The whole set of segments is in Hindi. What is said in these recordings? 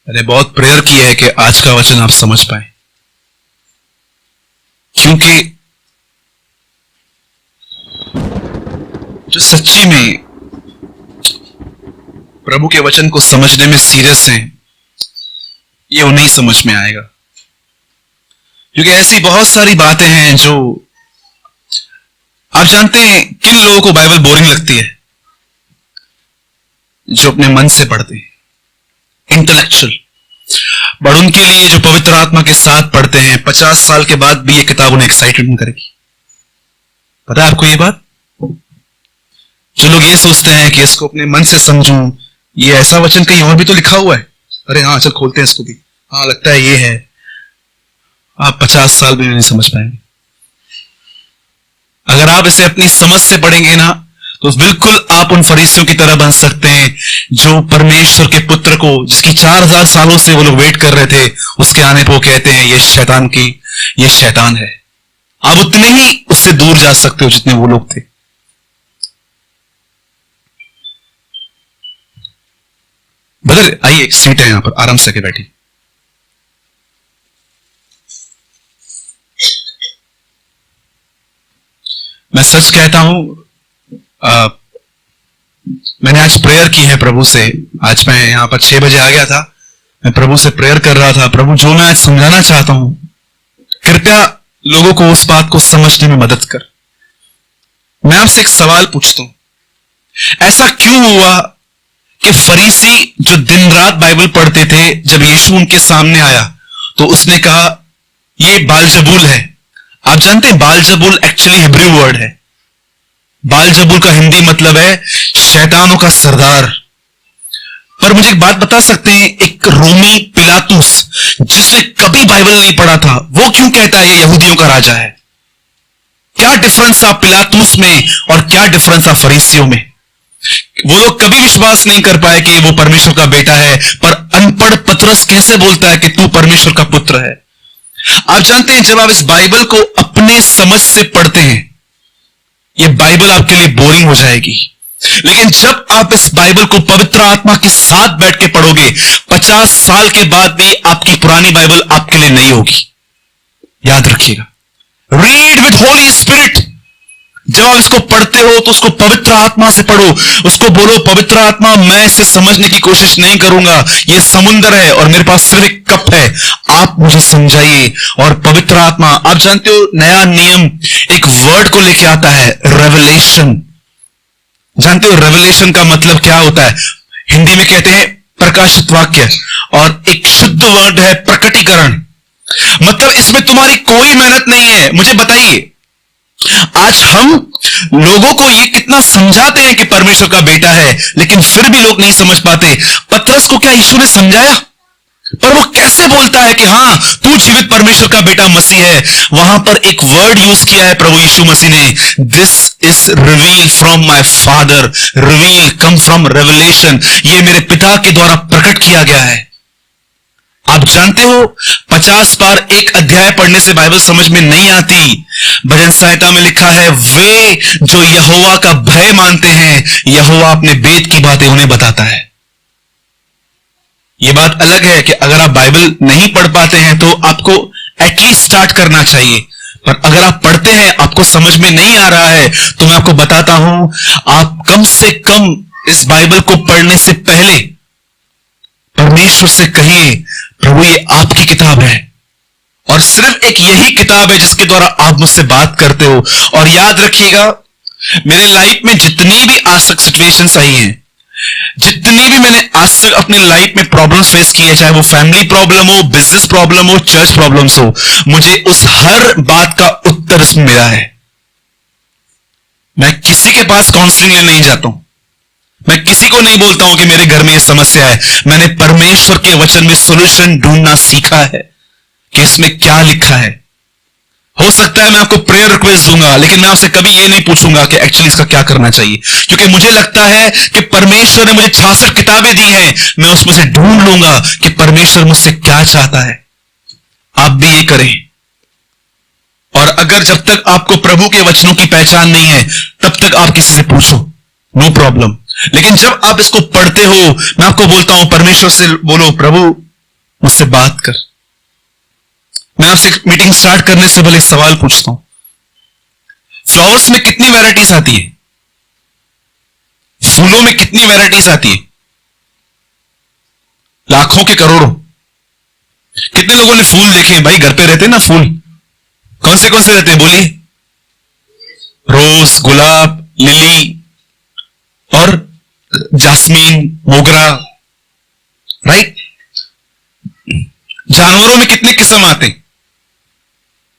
मैंने बहुत प्रेयर की है कि आज का वचन आप समझ पाए, क्योंकि जो सच्ची में प्रभु के वचन को समझने में सीरियस हैं, ये उन्हें समझ में आएगा। क्योंकि ऐसी बहुत सारी बातें हैं जो आप जानते हैं, किन लोगों को बाइबल बोरिंग लगती है? जो अपने मन से पढ़ते हैं, इंटेलेक्चुअल। बट उनके लिए जो पवित्र आत्मा के साथ पढ़ते हैं, 50 साल के बाद भी ये किताब उन्हें एक्साइटेड नहीं करेगी। पता है आपको ये बात? जो लोग ये सोचते हैं कि इसको अपने मन से समझूं, ये ऐसा वचन कहीं और भी तो लिखा हुआ है, अरे हाँ चल खोलते हैं इसको भी, हाँ लगता है ये है, आप 50 साल भी नहीं समझ पाएंगे। अगर आप इसे अपनी समझ से पढ़ेंगे ना, तो बिल्कुल आप उन फरीसियों की तरह बन सकते हैं जो परमेश्वर के पुत्र को, जिसकी 4000 सालों से वो लोग वेट कर रहे थे, उसके आने पर वो कहते हैं ये शैतान है। आप उतने ही उससे दूर जा सकते हो जितने वो लोग थे। ब्रदर आइए, सीट है यहां पर, आराम से बैठिए। मैं सच कहता हूं, मैंने आज प्रेयर की है प्रभु से। आज मैं यहां पर 6 बजे आ गया था, मैं प्रभु से प्रेयर कर रहा था, प्रभु जो मैं आज समझाना चाहता हूं, कृपया लोगों को उस बात को समझने में मदद कर। मैं आपसे एक सवाल पूछता हूं, ऐसा क्यों हुआ कि फरीसी जो दिन रात बाइबल पढ़ते थे, जब यीशु उनके सामने आया तो उसने कहा ये बालजबूल है। आप जानते हैं बालजबूल एक्चुअली हिब्रू वर्ड है। बालजबूल का हिंदी मतलब है शैतानों का सरदार। पर मुझे एक बात बता सकते हैं, एक रोमी पिलातुस जिसने कभी बाइबल नहीं पढ़ा था, वो क्यों कहता है ये यहूदियों का राजा है? क्या डिफरेंस था पिलातुस में और क्या डिफरेंस था फरीसियों में? वो लोग कभी विश्वास नहीं कर पाए कि वो परमेश्वर का बेटा है, पर अनपढ़ पतरस कैसे बोलता है कि तू परमेश्वर का पुत्र है? आप जानते हैं, जब आप इस बाइबल को अपने समझ से पढ़ते हैं, ये बाइबल आपके लिए बोरिंग हो जाएगी। लेकिन जब आप इस बाइबल को पवित्र आत्मा के साथ बैठ के पढ़ोगे, 50 साल के बाद भी आपकी पुरानी बाइबल आपके लिए नहीं होगी। याद रखिएगा, रीड विद होली स्पिरिट। जब आप इसको पढ़ते हो तो उसको पवित्र आत्मा से पढ़ो, उसको बोलो पवित्र आत्मा, मैं इसे समझने की कोशिश नहीं करूंगा, ये समुद्र है और मेरे पास सिर्फ एक कप है, आप मुझे समझाइए। और पवित्र आत्मा, आप जानते हो नया नियम एक वर्ड को लेके आता है, रेवलेशन। जानते हो रेवलेशन का मतलब क्या होता है? हिंदी में कहते हैं प्रकाशित वाक्य, और एक शुद्ध वर्ड है प्रकटीकरण। मतलब इसमें तुम्हारी कोई मेहनत नहीं है। मुझे बताइए, आज हम लोगों को ये कितना समझाते हैं कि परमेश्वर का बेटा है, लेकिन फिर भी लोग नहीं समझ पाते। पतरस को क्या यीशु ने समझाया? पर वो कैसे बोलता है कि हाँ तू जीवित परमेश्वर का बेटा मसीह है? वहां पर एक वर्ड यूज किया है प्रभु यीशु मसीह ने, this is reveal from my father. Reveal come from revelation, ये मेरे पिता के द्वारा प्रकट किया गया है। आप जानते हो 50 बार एक अध्याय पढ़ने से बाइबल समझ में नहीं आती। भजन संहिता में लिखा है, वे जो यहोवा का भय मानते हैं, यहोवा अपने वेद की बातें उन्हें बताता है। यह बात अलग है कि अगर आप बाइबल नहीं पढ़ पाते हैं तो आपको एटलीस्ट स्टार्ट करना चाहिए। पर अगर आप पढ़ते हैं, आपको समझ में नहीं आ रहा है, तो मैं आपको बताता हूं, आप कम से कम इस बाइबल को पढ़ने से पहले परमेश्वर से कहिए, प्रभु ये आपकी किताब है और सिर्फ एक यही किताब है जिसके द्वारा आप मुझसे बात करते हो। और याद रखिएगा, मेरे लाइफ में जितनी भी आज तक सिचुएशंस आई हैं, जितनी भी मैंने आज तक अपनी लाइफ में प्रॉब्लम्स फेस की है, चाहे वो फैमिली प्रॉब्लम हो, बिजनेस प्रॉब्लम हो, चर्च प्रॉब्लम्स हो, मुझे उस हर बात का उत्तर इसमें मिला है। मैं किसी के पास काउंसलिंग लेने नहीं जाता हूं, मैं किसी को नहीं बोलता हूं कि मेरे घर में यह समस्या है। मैंने परमेश्वर के वचन में सॉल्यूशन ढूंढना सीखा है कि इसमें क्या लिखा है। हो सकता है मैं आपको प्रेयर रिक्वेस्ट दूंगा, लेकिन मैं आपसे कभी यह नहीं पूछूंगा कि एक्चुअली इसका क्या करना चाहिए, क्योंकि मुझे लगता है कि परमेश्वर ने मुझे 66 किताबें दी हैं, मैं उसमें से ढूंढ लूंगा कि परमेश्वर मुझसे क्या चाहता है। आप भी ये करें। और अगर जब तक आपको प्रभु के वचनों की पहचान नहीं है, तब तक आप किसी से पूछो, नो प्रॉब्लम। लेकिन जब आप इसको पढ़ते हो, मैं आपको बोलता हूं परमेश्वर से बोलो, प्रभु मुझसे बात कर। मैं आपसे मीटिंग स्टार्ट करने से पहले एक सवाल पूछता हूं, फ्लावर्स में कितनी वैरायटीज आती है? फूलों में कितनी वैरायटीज आती है? लाखों के करोड़ों। कितने लोगों ने फूल देखे हैं? भाई घर पे रहते हैं ना फूल, कौन से रहते हैं बोलिए? रोज, गुलाब, लिली और जास्मीन, मोगरा, राइट। जानवरों में कितने किस्म आते हैं?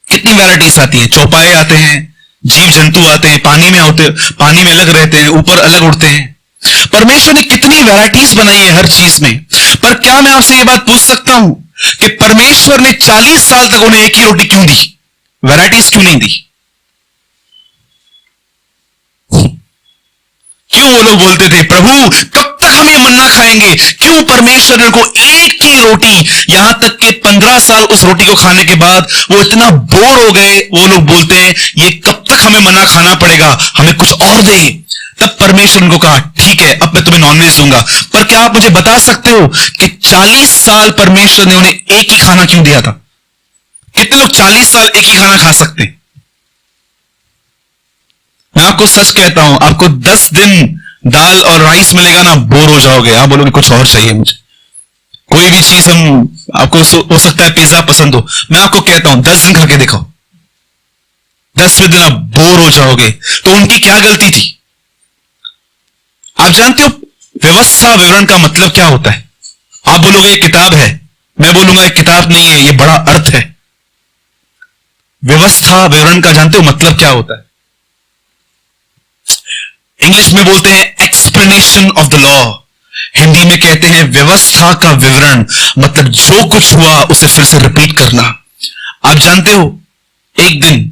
कितनी वैरायटीज आती हैं? चौपाए आते हैं, जीव जंतु आते हैं, पानी में अलग रहते हैं, ऊपर अलग उड़ते हैं। परमेश्वर ने कितनी वैरायटीज बनाई है हर चीज में। पर क्या मैं आपसे यह बात पूछ सकता हूं कि परमेश्वर ने 40 साल तक उन्हें एक ही रोटी क्यों दी? वैरायटीज क्यों नहीं दी? क्यों वो लोग बोलते थे, प्रभु कब तक हम ये मन्ना खाएंगे? क्यों परमेश्वर ने उनको एक ही रोटी, यहां तक कि 15 साल उस रोटी को खाने के बाद वो इतना बोर हो गए, वो लोग बोलते हैं ये कब तक हमें मन्ना खाना पड़ेगा, हमें कुछ और दे। तब परमेश्वर ने उनको कहा, ठीक है अब मैं तुम्हें नॉनवेज दूंगा। पर क्या आप मुझे बता सकते हो कि 40 साल परमेश्वर ने उन्हें एक ही खाना क्यों दिया था? कितने लोग 40 साल एक ही खाना खा सकते हैं? मैं आपको सच कहता हूं, आपको 10 दिन दाल और राइस मिलेगा ना, बोर हो जाओगे। आप बोलोगे कुछ और चाहिए मुझे। कोई भी चीज आपको हो सकता है पिज्जा पसंद हो, मैं आपको कहता हूं 10 दिन खा के देखो, 10वें दिन आप बोर हो जाओगे। तो उनकी क्या गलती थी? आप जानते हो व्यवस्था विवरण का मतलब क्या होता है? आप बोलोगे ये किताब है, मैं बोलूंगा ये किताब नहीं है, ये बड़ा अर्थ है। व्यवस्था विवरण का जानते हो मतलब क्या होता है? इंग्लिश में बोलते हैं explanation of the law, Hindi में कहते हैं व्यवस्था का विवरण। मतलब जो कुछ हुआ उसे फिर से रिपीट करना। आप जानते हो एक दिन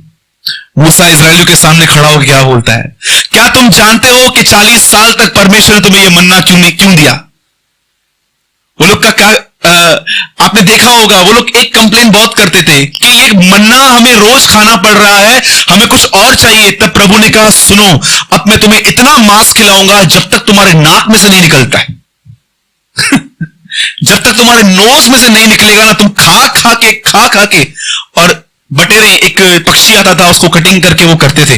मूसा इस्राएलियों के सामने खड़ा होकर क्या बोलता है? क्या तुम जानते हो कि 40 साल तक परमेश्वर ने तुम्हें यह मन्ना क्यों दिया? वो लोग का क्या आपने देखा होगा, वो लोग एक कंप्लेन बहुत करते थे कि ये मन्ना हमें रोज खाना पड़ रहा है, हमें कुछ और चाहिए। तब प्रभु ने कहा, सुनो अब मैं तुम्हें इतना मांस खिलाऊंगा जब तक तुम्हारे नाक में से नहीं निकलता है जब तक तुम्हारे नोज में से नहीं निकलेगा ना, तुम खा खा के। और बटेरे, एक पक्षी आता था, उसको कटिंग करके वो करते थे।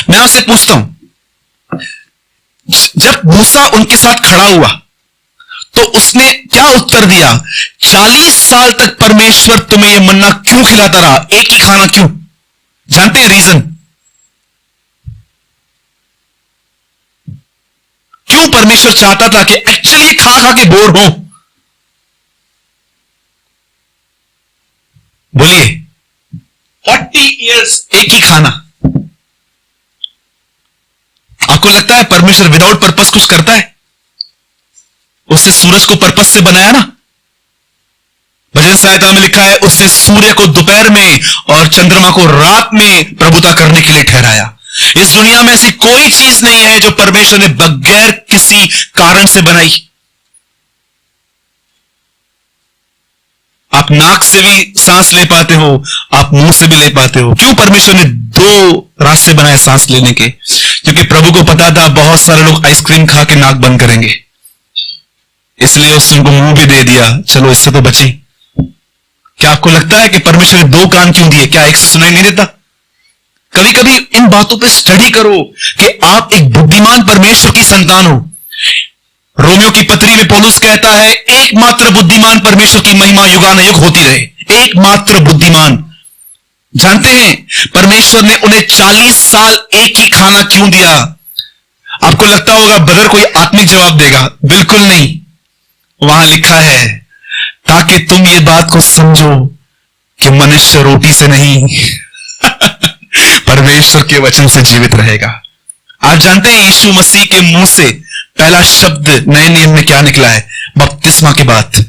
मैं आपसे पूछता हूं, जब मूसा उनके साथ खड़ा हुआ तो उसने क्या उत्तर दिया? 40 साल तक परमेश्वर तुम्हें यह मन्ना क्यों खिलाता रहा, एक ही खाना क्यों? जानते हैं रीजन? क्यों परमेश्वर चाहता था कि एक्चुअली खा के बोर हो? बोलिए, 40 इयर्स एक ही खाना। आपको लगता है परमेश्वर विदाउट पर्पस कुछ करता है? उसने सूरज को पर्पस से बनाया ना। भजन संहिता में लिखा है, उसने सूर्य को दोपहर में और चंद्रमा को रात में प्रभुता करने के लिए ठहराया। इस दुनिया में ऐसी कोई चीज नहीं है जो परमेश्वर ने बगैर किसी कारण से बनाई। आप नाक से भी सांस ले पाते हो, आप मुंह से भी ले पाते हो। क्यों परमेश्वर ने 2 रास्ते बनाए सांस लेने के? क्योंकि प्रभु को पता था बहुत सारे लोग आइसक्रीम खा के नाक बंद करेंगे, इसलिए उसने उनको मुंह भी दे दिया, चलो इससे तो बचे। क्या आपको लगता है कि परमेश्वर ने 2 कान क्यों दिए? क्या एक से सुनाई नहीं देता? कभी कभी इन बातों पे स्टडी करो कि आप एक बुद्धिमान परमेश्वर की संतान हो। रोमियो की पत्री में पौलुस कहता है, एकमात्र बुद्धिमान परमेश्वर की महिमा युगानुयुग होती रहे। एकमात्र बुद्धिमान। जानते हैं परमेश्वर ने उन्हें 40 साल एक ही खाना क्यों दिया? आपको लगता होगा ब्रदर कोई आत्मिक जवाब देगा, बिल्कुल नहीं। वहां लिखा है, ताकि तुम ये बात को समझो कि मनुष्य रोटी से नहीं परमेश्वर के वचन से जीवित रहेगा। आप जानते हैं यीशु मसीह के मुंह से पहला शब्द नए नियम में क्या निकला है? बपतिस्मा के बाद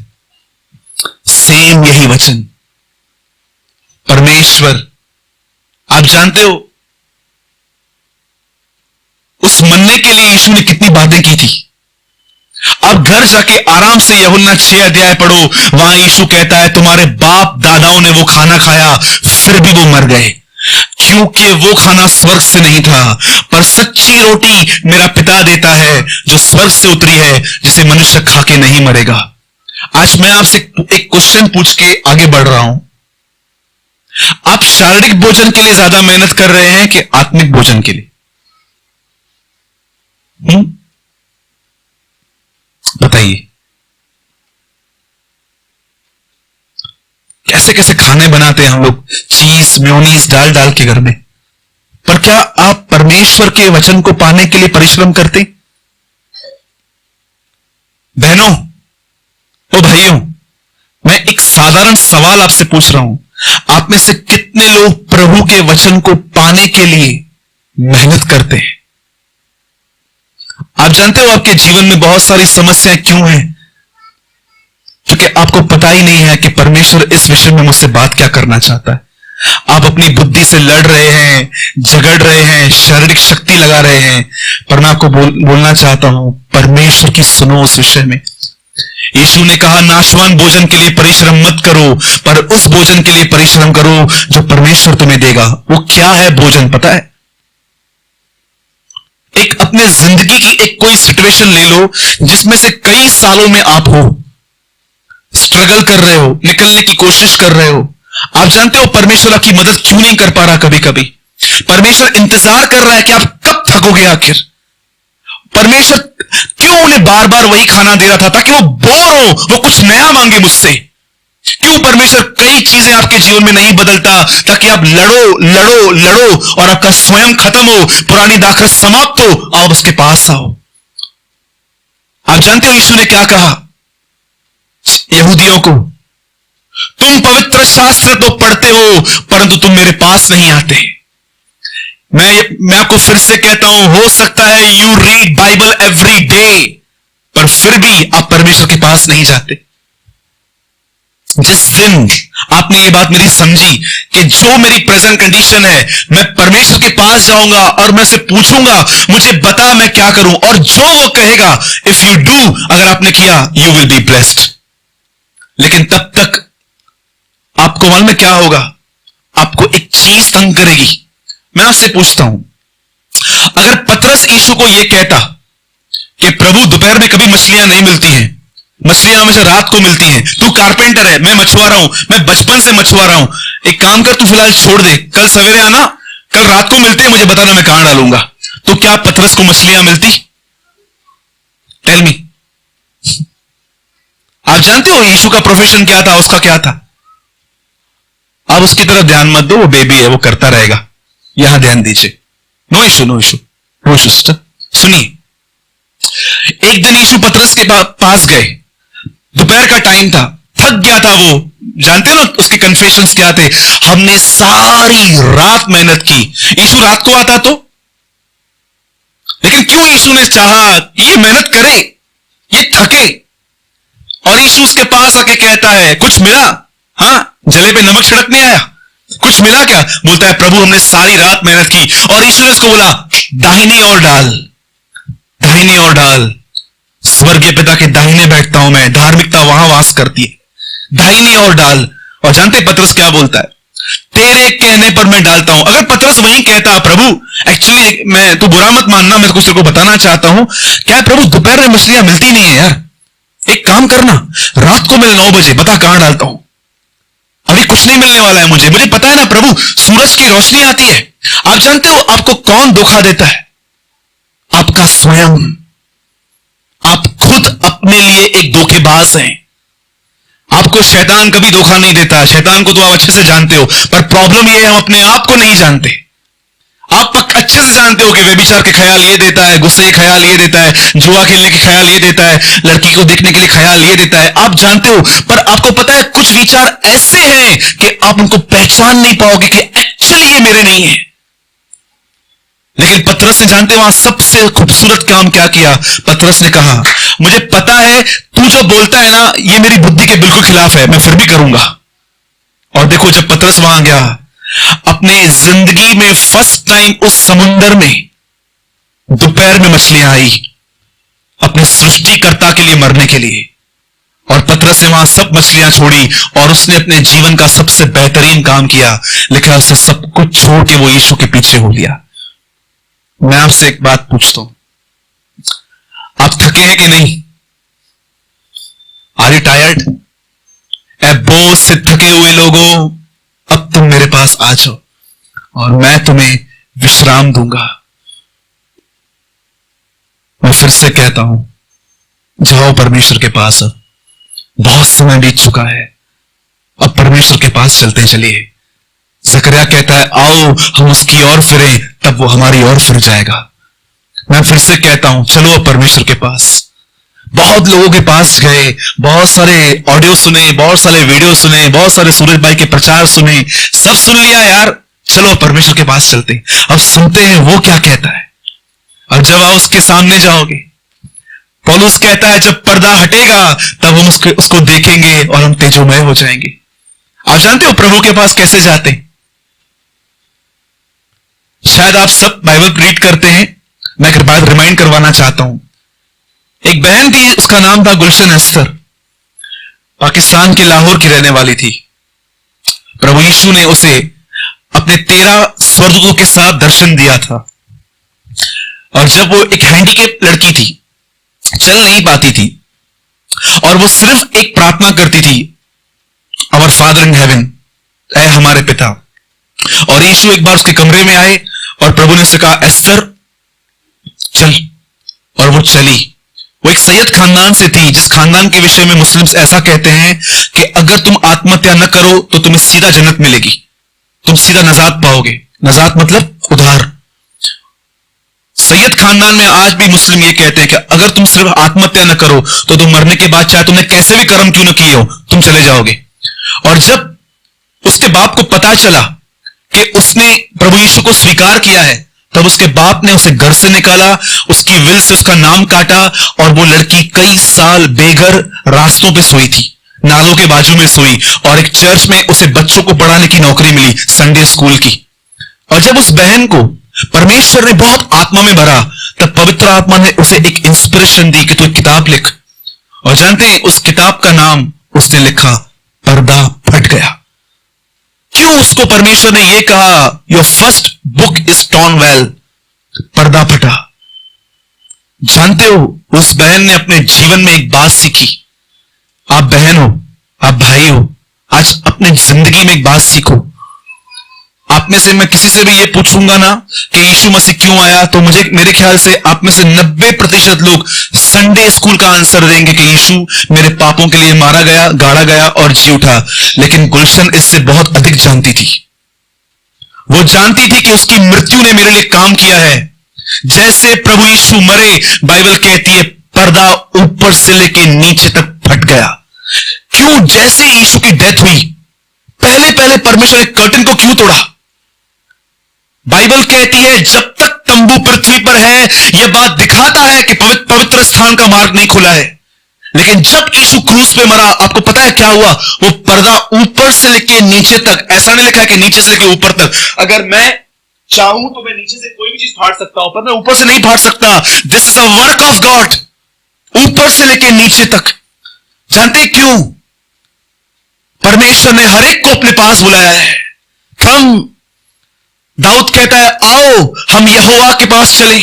सेम यही वचन, परमेश्वर। आप जानते हो उस मन्ने के लिए यीशु ने कितनी बातें की थी। आप घर जाके आराम से यूहन्ना 6 अध्याय पढ़ो, वहां यीशु कहता है, तुम्हारे बाप दादाओं ने वो खाना खाया फिर भी वो मर गए, क्योंकि वो खाना स्वर्ग से नहीं था, पर सच्ची रोटी मेरा पिता देता है जो स्वर्ग से उतरी है, जिसे मनुष्य खा के नहीं मरेगा। आज मैं आपसे एक क्वेश्चन पूछ के आगे बढ़ रहा हूं। आप शारीरिक भोजन के लिए ज्यादा मेहनत कर रहे हैं कि आत्मिक भोजन के लिए? बताइए। कैसे कैसे खाने बनाते हैं हम लोग, चीज मेयोनीज डाल डाल के घर में, पर क्या आप परमेश्वर के वचन को पाने के लिए परिश्रम करते? बहनों, ओ भाइयों, मैं एक साधारण सवाल आपसे पूछ रहा हूं। आप में से कितने लोग प्रभु के वचन को पाने के लिए मेहनत करते हैं? आप जानते हो आपके जीवन में बहुत सारी समस्याएं क्यों हैं? क्योंकि आपको पता ही नहीं है कि परमेश्वर इस विषय में मुझसे बात क्या करना चाहता है। आप अपनी बुद्धि से लड़ रहे हैं, झगड़ रहे हैं, शारीरिक शक्ति लगा रहे हैं, पर मैं आपको बोलना चाहता हूं, परमेश्वर की सुनो उस विषय में। यीशु ने कहा, नाशवान भोजन के लिए परिश्रम मत करो, पर उस भोजन के लिए परिश्रम करो जो परमेश्वर तुम्हें देगा। वो क्या है भोजन पता है? एक अपने जिंदगी की एक कोई सिचुएशन ले लो जिसमें से कई सालों में आप हो, स्ट्रगल कर रहे हो, निकलने की कोशिश कर रहे हो। आप जानते हो परमेश्वर आपकी मदद क्यों नहीं कर पा रहा? कभी कभी परमेश्वर इंतजार कर रहा है कि आप कब थकोगे आखिर। परमेश्वर क्यों उन्हें बार बार वही खाना दे रहा था? ताकि वो बोर हो, वो कुछ नया मांगे मुझसे। क्यों परमेश्वर कई चीजें आपके जीवन में नहीं बदलता? ताकि आप लड़ो लड़ो लड़ो और आपका स्वयं खत्म हो, पुरानी दाखरस समाप्त हो, आप उसके पास आओ। आप जानते हो यीशु ने क्या कहा यहूदियों को? तुम पवित्र शास्त्र तो पढ़ते हो, परंतु तुम मेरे पास नहीं आते। मैं आपको फिर से कहता हूं, हो सकता है you read Bible every day, पर फिर भी आप परमेश्वर के पास नहीं जाते। जिस दिन आपने ये बात मेरी समझी कि जो मेरी प्रेजेंट कंडीशन है, मैं परमेश्वर के पास जाऊंगा और मैं उसे पूछूंगा, मुझे बता मैं क्या करूं, और जो वो कहेगा, इफ यू डू, अगर आपने किया, यू विल बी ब्लेस्ड। लेकिन तब तक आपको मालूम है क्या होगा? आपको एक चीज तंग करेगी। मैं आपसे पूछता हूं, अगर पतरस यीशु को यह कहता कि प्रभु दोपहर में कभी मछलियां नहीं मिलती हैं, मछलियां हमेशा रात को मिलती हैं, तू कारपेंटर है, मैं मछुआरा हूं, मैं बचपन से मछुआरा हूं, एक काम कर, तू फिलहाल छोड़ दे, कल सवेरे आना, कल रात को मिलते हैं, मुझे बताना, मैं कहां डालूंगा। तो क्या पतरस को मछलियां मिलती? Tell me. आप जानते हो यीशु का प्रोफेशन क्या था, उसका क्या था? आप उसकी तरफ ध्यान मत दो, वो बेबी है, वो करता रहेगा। यहां ध्यान दीजिए। No issue no issue no issue. सुनिए, एक दिन यीशु पतरस के पास गए, दोपहर का टाइम था, थक गया था वो। जानते हो ना उसके कन्फेशंस क्या थे? हमने सारी रात मेहनत की। यीशु रात को आता तो, लेकिन क्यों यीशु ने चाहा ये मेहनत करे, ये थके, और यीशु उसके पास आके कहता है, कुछ मिला? हाँ, जले पे नमक छिड़क नहीं आया, कुछ मिला क्या? बोलता है, प्रभु हमने सारी रात मेहनत की। और यीशु ने उसको बोला, दाहिनी ओर डाल, दाहिनी ओर डाल, स्वर्गीय पिता के दाहिने बैठता हूं मैं, धार्मिकता वहां वास करती है, दाहिनी ओर डाल। और जानते पतरस क्या बोलता है? तेरे कहने पर मैं डालता हूं। अगर पतरस वहीं कहता, प्रभु एक्चुअली मैं, तू बुरा मत मानना, मैं कुछ को बताना चाहता हूं, क्या प्रभु दोपहर में मछलियां मिलती नहीं है यार, एक काम करना, रात को मिले 9 बजे, बता कहां डालता हूं, अभी कुछ नहीं मिलने वाला है मुझे पता है ना प्रभु, सूरज की रोशनी आती है। आप जानते हो आपको कौन धोखा देता है? आपका स्वयं। आप खुद अपने लिए एक धोखेबाज हैं। आपको शैतान कभी धोखा नहीं देता, शैतान को तो आप अच्छे से जानते हो, पर प्रॉब्लम यह है हम अपने आप को नहीं जानते। आप अच्छे से जानते हो कि व्यभिचार के ख्याल ये देता है, गुस्से के ख्याल ये देता है, जुआ खेलने के ख्याल ये देता है, लड़की को देखने के लिए ख्याल ये देता है, आप जानते हो। पर आपको पता है कुछ विचार ऐसे हैं कि आप उनको पहचान नहीं पाओगे कि एक्चुअली ये मेरे नहीं है। लेकिन पतरस ने, जानते वहां सबसे खूबसूरत काम क्या किया? पतरस ने कहा, मुझे पता है तू जो बोलता है ना, ये मेरी बुद्धि के बिल्कुल खिलाफ है, मैं फिर भी करूंगा। और देखो, जब पतरस वहां गया, अपने जिंदगी में फर्स्ट टाइम उस समुंदर में दोपहर में मछलियां आई, अपने सृष्टिकर्ता के लिए मरने के लिए। और पतरस ने वहां सब मछलियां छोड़ी और उसने अपने जीवन का सबसे बेहतरीन काम किया, लेकिन उसने सब कुछ छोड़ के वो यीशु के पीछे हो लिया। मैं आपसे एक बात पूछता हूं, आप थके हैं कि नहीं? Are you tired? ए बोझ से थके हुए लोगों, अब तुम मेरे पास आ जाओ और मैं तुम्हें विश्राम दूंगा। मैं फिर से कहता हूं, जाओ परमेश्वर के पास। अब बहुत समय बीत चुका है, अब परमेश्वर के पास चलते चलिए। जकरिया कहता है, आओ हम उसकी ओर फिरें, तब वो हमारी ओर फिर जाएगा। मैं फिर से कहता हूं, चलो परमेश्वर के पास। बहुत लोगों के पास गए, बहुत सारे ऑडियो सुने, बहुत सारे वीडियो सुने, बहुत सारे सूरज भाई के प्रचार सुने, सब सुन लिया यार। चलो परमेश्वर के पास चलते, अब सुनते हैं वो क्या कहता है। और जब आप उसके सामने जाओगे, पौलुस कहता है जब पर्दा हटेगा तब हम उसको देखेंगे और हम तेजोमय हो जाएंगे। आप जानते हो प्रभु के पास कैसे जाते हैं? शायद आप सब बाइबल रीड करते हैं, मैं एक बात रिमाइंड करवाना चाहता हूं। एक बहन थी, उसका नाम था गुलशन एस्तर, पाकिस्तान की लाहौर की रहने वाली थी। प्रभु यीशु ने उसे अपने 13 स्वर्गदूतों के साथ दर्शन दिया था। और जब वो एक हैंडीकेप लड़की थी, चल नहीं पाती थी, और वो सिर्फ एक प्रार्थना करती थी, आवर फादर इन हेवन, ऐ हमारे पिता। और यीशु एक बार उसके कमरे में आए और प्रभु ने उसे कहा, एस्तर चल, और वो चली। वो एक सैयद खानदान से थी, जिस खानदान के विषय में मुस्लिम्स ऐसा कहते हैं कि अगर तुम आत्महत्या न करो तो तुम्हें सीधा जन्नत मिलेगी, तुम सीधा नजात पाओगे। नजात मतलब उद्धार। सैयद खानदान में आज भी मुस्लिम ये कहते हैं कि अगर तुम सिर्फ आत्महत्या न करो तो तुम मरने के बाद, चाहे तुमने कैसे भी कर्म क्यों न किए हो, तुम चले जाओगे। और जब उसके बाप को पता चला कि उसने प्रभु यीशु को स्वीकार किया है, तब उसके बाप ने उसे घर से निकाला, उसकी विल से उसका नाम काटा, और वो लड़की कई साल बेघर रास्तों पे सोई थी, नालों के बाजू में सोई, और एक चर्च में उसे बच्चों को पढ़ाने की नौकरी मिली, संडे स्कूल की। और जब उस बहन को परमेश्वर ने बहुत आत्मा में भरा, तब पवित्र आत्मा ने उसे एक इंस्पिरेशन दी कि तू एक किताब लिख। और जानते हैं उस किताब का नाम उसने लिखा, पर्दा फट गया। क्यों उसको परमेश्वर ने यह कहा, your first book is torn well, पर्दा फटा? जानते हो उस बहन ने अपने जीवन में एक बात सीखी। आप बहन हो, आप भाई हो, आज अपने जिंदगी में एक बात सीखो। आप में से मैं किसी से भी ये पूछूंगा ना कि यीशु मसीह क्यों आया, तो मुझे मेरे ख्याल से आप में से 90% लोग संडे स्कूल का आंसर देंगे कि यीशु मेरे पापों के लिए मारा गया, गाड़ा गया और जी उठा। लेकिन गुलशन इससे बहुत अधिक जानती थी। वो जानती थी कि उसकी मृत्यु ने मेरे लिए काम किया है। जैसे प्रभु यीशु मरे, बाइबल कहती है पर्दा ऊपर से लेके नीचे तक फट गया। क्यों? जैसे यीशु की डेथ हुई, पहले पहले परमेश्वर ने कर्टन को क्यों तोड़ा? बाइबल कहती है जब तक तंबू पृथ्वी पर है, यह बात दिखाता है कि पवित्र स्थान का मार्ग नहीं खुला है। लेकिन जब यीशु क्रूस पे मरा, आपको पता है क्या हुआ? वो पर्दा ऊपर से लेके नीचे तक, ऐसा नहीं लिखा है कि नीचे से लेके ऊपर तक। अगर मैं चाहूं तो मैं नीचे से कोई भी चीज फाड़ सकता हूं, पर मैं ऊपर से नहीं फाड़ सकता। This is a work of God, ऊपर से लेके नीचे तक। जानते क्यों? परमेश्वर ने हर एक को अपने पास बुलाया है। कम, दाऊद कहता है आओ हम यहोवा के पास चले।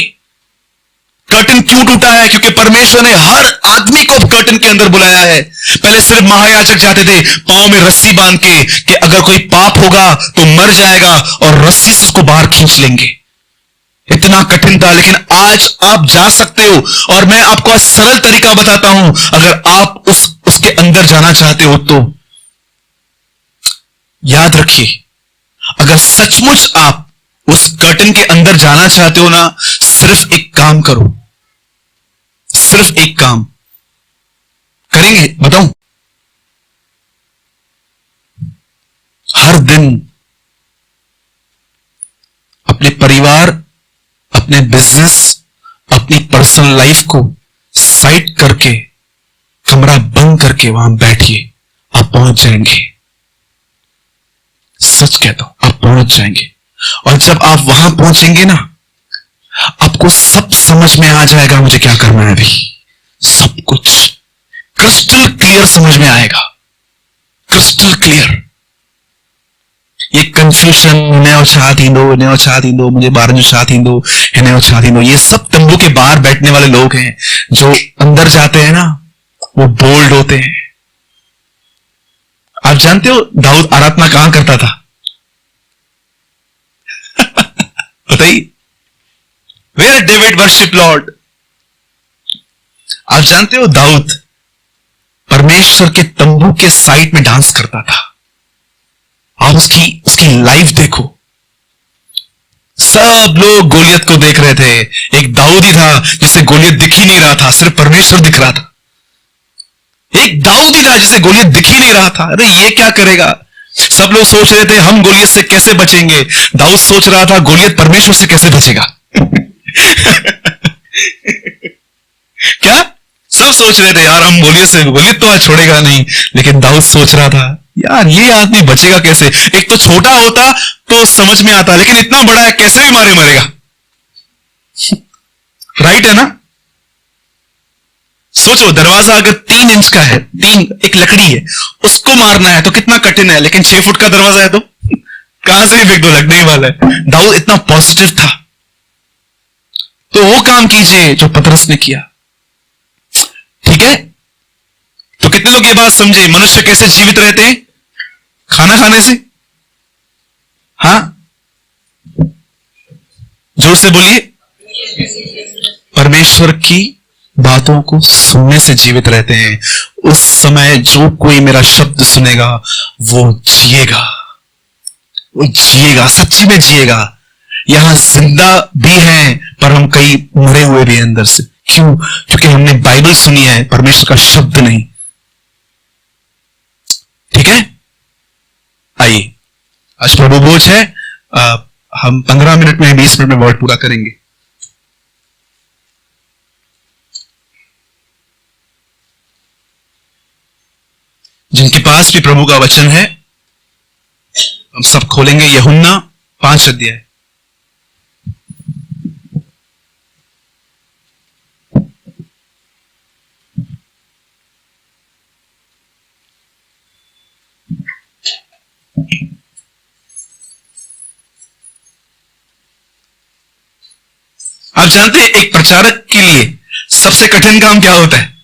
कर्टन क्यों टूटा है? क्योंकि परमेश्वर ने हर आदमी को कर्टन के अंदर बुलाया है। पहले सिर्फ महायाजक जाते थे पांव में रस्सी बांध के कि अगर कोई पाप होगा तो मर जाएगा, और रस्सी से उसको बाहर खींच लेंगे। इतना कठिन था। लेकिन आज आप जा सकते हो, और मैं आपको आज सरल तरीका बताता हूं। अगर आप उसके अंदर जाना चाहते हो तो याद रखिए, अगर सचमुच आप उस कर्टन के अंदर जाना चाहते हो ना, सिर्फ एक काम करो। सिर्फ एक काम करेंगे, बताऊं? हर दिन अपने परिवार, अपने बिजनेस, अपनी पर्सनल लाइफ को साइड करके, कमरा बंद करके वहां बैठिए। आप पहुंच जाएंगे। सच कहता हूं, आप पहुंच जाएंगे। और जब आप वहां पहुंचेंगे ना, आपको सब समझ में आ जाएगा मुझे क्या करना है अभी। सब कुछ क्रिस्टल क्लियर समझ में आएगा, क्रिस्टल क्लियर। ये कंफ्यूजन, नयो छा थींदो, मुझे बाहर जो छा थींदो, नयो छा थींदो, ये सब तंबू के बाहर बैठने वाले लोग हैं। जो अंदर जाते हैं ना, वो बोल्ड होते हैं, आप जानते हो दाऊद आराधना कहां करता था? बताइए, वेयर डेविड वर्शिप लॉर्ड। आप जानते हो दाऊद परमेश्वर के तंबू के साइड में डांस करता था। आप उसकी उसकी लाइफ देखो। सब लोग गोलियत को देख रहे थे, एक दाऊद ही था जिसे गोलियत दिख ही नहीं रहा था, सिर्फ परमेश्वर दिख रहा था। एक दाऊद ही था जिसे गोलियत दिख ही नहीं रहा था। अरे ये क्या करेगा? सब लोग सोच रहे थे हम गोलियत से कैसे बचेंगे, दाऊद सोच रहा था गोलियत परमेश्वर से कैसे बचेगा। क्या सब सोच रहे थे यार हम गोलियत तो आज छोड़ेगा नहीं, लेकिन दाऊद सोच रहा था यार ये आदमी बचेगा कैसे। एक तो छोटा होता तो समझ में आता, लेकिन इतना बड़ा है कैसे भी मारे मरेगा। राइट है ना? सोचो दरवाजा अगर 3 इंच का है, एक लकड़ी है, उसको मारना है तो कितना कठिन है, लेकिन 6 फुट का दरवाजा है तो कहां से भी फेंक दो, लगने ही वाला है। दाऊद इतना पॉजिटिव था। तो वो काम कीजिए जो पतरस ने किया। ठीक है? तो कितने लोग ये बात समझे मनुष्य कैसे जीवित रहते हैं? खाना खाने से। हां, जोर से बोलिए। परमेश्वर की बातों को सुनने से जीवित रहते हैं। उस समय जो कोई मेरा शब्द सुनेगा वो जिएगा, वो जिएगा, सच्ची में जिएगा। यहां जिंदा भी हैं पर हम कई मरे हुए भी हैं अंदर से। क्यों? क्योंकि हमने बाइबल सुनी है, परमेश्वर का शब्द नहीं। ठीक है? आइए, आज प्रभु भोज है। हम 15 मिनट में 20 मिनट में वर्ड पूरा करेंगे। जिनके पास भी प्रभु का वचन है हम सब खोलेंगे यूहन्ना 5 अध्याय। आप जानते हैं एक प्रचारक के लिए सबसे कठिन काम क्या होता है?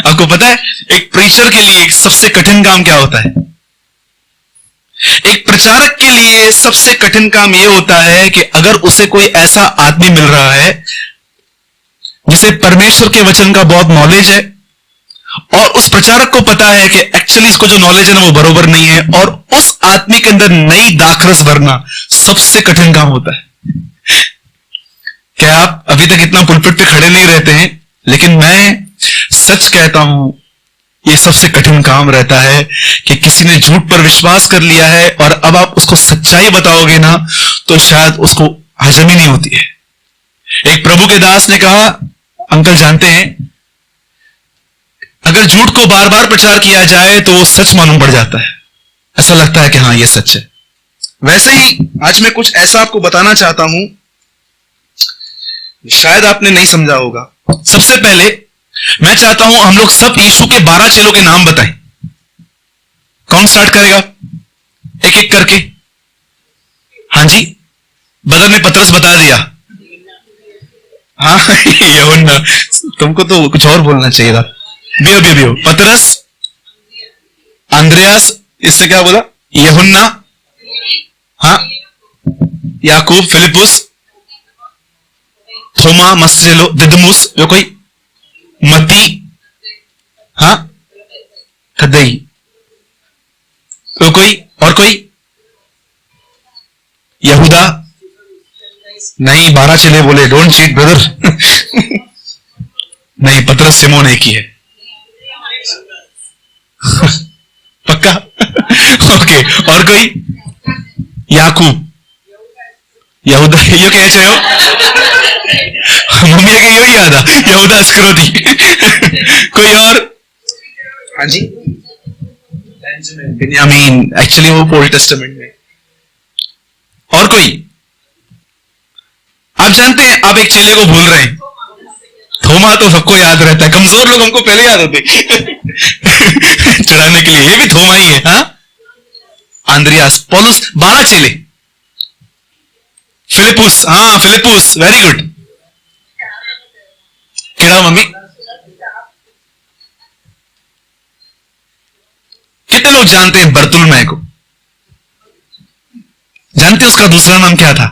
आपको पता है एक प्रीचर के लिए सबसे कठिन काम क्या होता है? एक प्रचारक के लिए सबसे कठिन काम यह होता है कि अगर उसे कोई ऐसा आदमी मिल रहा है जिसे परमेश्वर के वचन का बहुत नॉलेज है और उस प्रचारक को पता है कि एक्चुअली इसको जो नॉलेज है ना वो बरोबर नहीं है, और उस आदमी के अंदर नई दाखरस भरना सबसे कठिन काम होता है। क्या आप अभी तक इतना पुलपिट पे खड़े नहीं रहते हैं? लेकिन मैं सच कहता हूं ये सबसे कठिन काम रहता है कि किसी ने झूठ पर विश्वास कर लिया है और अब आप उसको सच्चाई बताओगे ना तो शायद उसको हजम ही नहीं होती है। एक प्रभु के दास ने कहा, अंकल जानते हैं अगर झूठ को बार बार प्रचार किया जाए तो वो सच मालूम पड़ जाता है, ऐसा लगता है कि हाँ ये सच है। वैसे ही आज मैं कुछ ऐसा आपको बताना चाहता हूं, शायद आपने नहीं समझा होगा। सबसे पहले मैं चाहता हूं हम लोग सब यीशु के 12 चेलों के नाम बताएं। कौन स्टार्ट करेगा? एक एक करके। हाँ जी, बदर ने पतरस बता दिया। हाँ यूहन्ना, तुमको तो कुछ और बोलना चाहिए था। बियो पतरस, अंद्रयास, इसने क्या बोला? यूहन्ना, हाँ, याकूब, फिलिपुस, थोमा, मस्सेलो, दिदमुस, जो कोई, मत्ती, हाँ, थद्दई, तो कोई और कोई? यहूदा नहीं, 12 चेले बोले, डोंट चीट ब्रदर। नहीं, पतरस, सिमोन एक ही है। पक्का? ओके, और कोई? याकूब, यहूदा, यो कैसे हो? मम्मी के यो ही याद आ, यहूदा इस्करियोती। कोई और? हाँ जी, बिन्यामीन, एक्चुअली वो ओल्ड टेस्टामेंट में। और कोई? आप जानते हैं आप एक चेले को भूल रहे हैं। थोमा तो सबको याद रहता है, कमजोर लोग हमको पहले याद होते चढ़ाने के लिए, ये भी थोमा ही है। हाँ, आंद्रियास, पौलुस, 12 चेले। फिलिपुस, हाँ फिलिपुस, वेरी गुड। केड़ा मम्मी? लोग जानते हैं बर्तुलमै को, जानते उसका दूसरा नाम क्या था?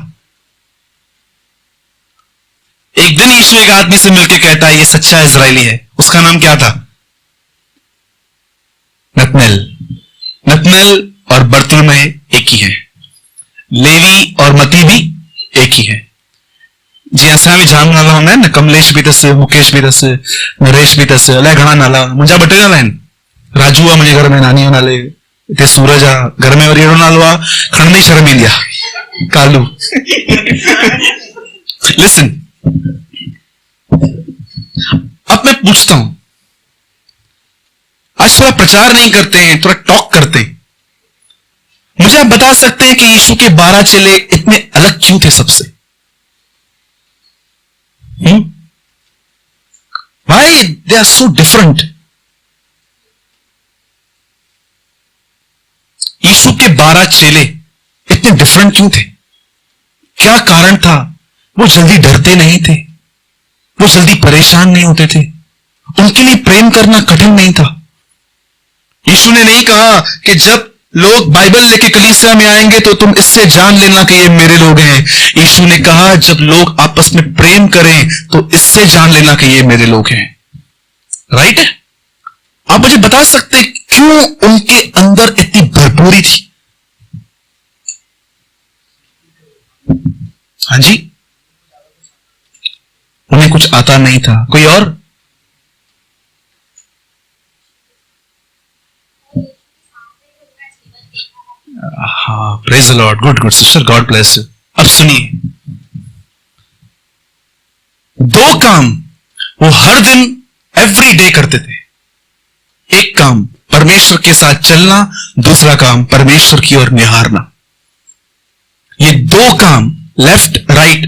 एक दिन यीशु एक आदमी से मिलकर कहता है ये सच्चा इजरायली है, उसका नाम क्या था? नतनेल। नतनेल और बर्तुलमै एक ही है, लेवी और मती भी एक ही है। जी असा भी जाम नाला होंगे न, कमलेश भी तस, मुकेश भी तस, नरेश भी तस, अलाए घणा नाला मुंहिंजा ॿ टे नाला आहिनि। राजू आहे मुंहिंजे घर में, नानी जो नाले, हिते सूरज आहे घर में, वरी अहिड़ो नालो आहे खणण में शर्म ईंदी आहे, कालू। लिसन, अब मैं पूछता हूं, आज थोड़ा प्रचार नहीं करते हैं, थोड़ा टॉक करते हैं। मुझे आप बता सकते हैं कि यीशु के 12 चेले इतने अलग क्यों थे सबसे? Why they are so different? यीशु के 12 चेले इतने डिफरेंट क्यों थे? क्या कारण था? वो जल्दी डरते नहीं थे, वो जल्दी परेशान नहीं होते थे, उनके लिए प्रेम करना कठिन नहीं था। यीशु ने नहीं कहा कि जब लोग बाइबल लेके कलीसिया में आएंगे तो तुम इससे जान लेना कि ये मेरे लोग हैं। यीशु ने कहा जब लोग आपस में प्रेम करें तो इससे जान लेना कि ये मेरे लोग हैं। राइट? आप मुझे बता सकते हैं क्यों उनके अंदर इतनी भरपूरी थी? हाँ जी, उन्हें कुछ आता नहीं था। कोई और? हाँ, praise the Lord, good good sister, God bless you. अब सुनिए, 2 काम वो हर दिन एवरी डे करते थे। एक काम परमेश्वर के साथ चलना, दूसरा काम परमेश्वर की ओर निहारना। ये 2 काम, लेफ्ट राइट,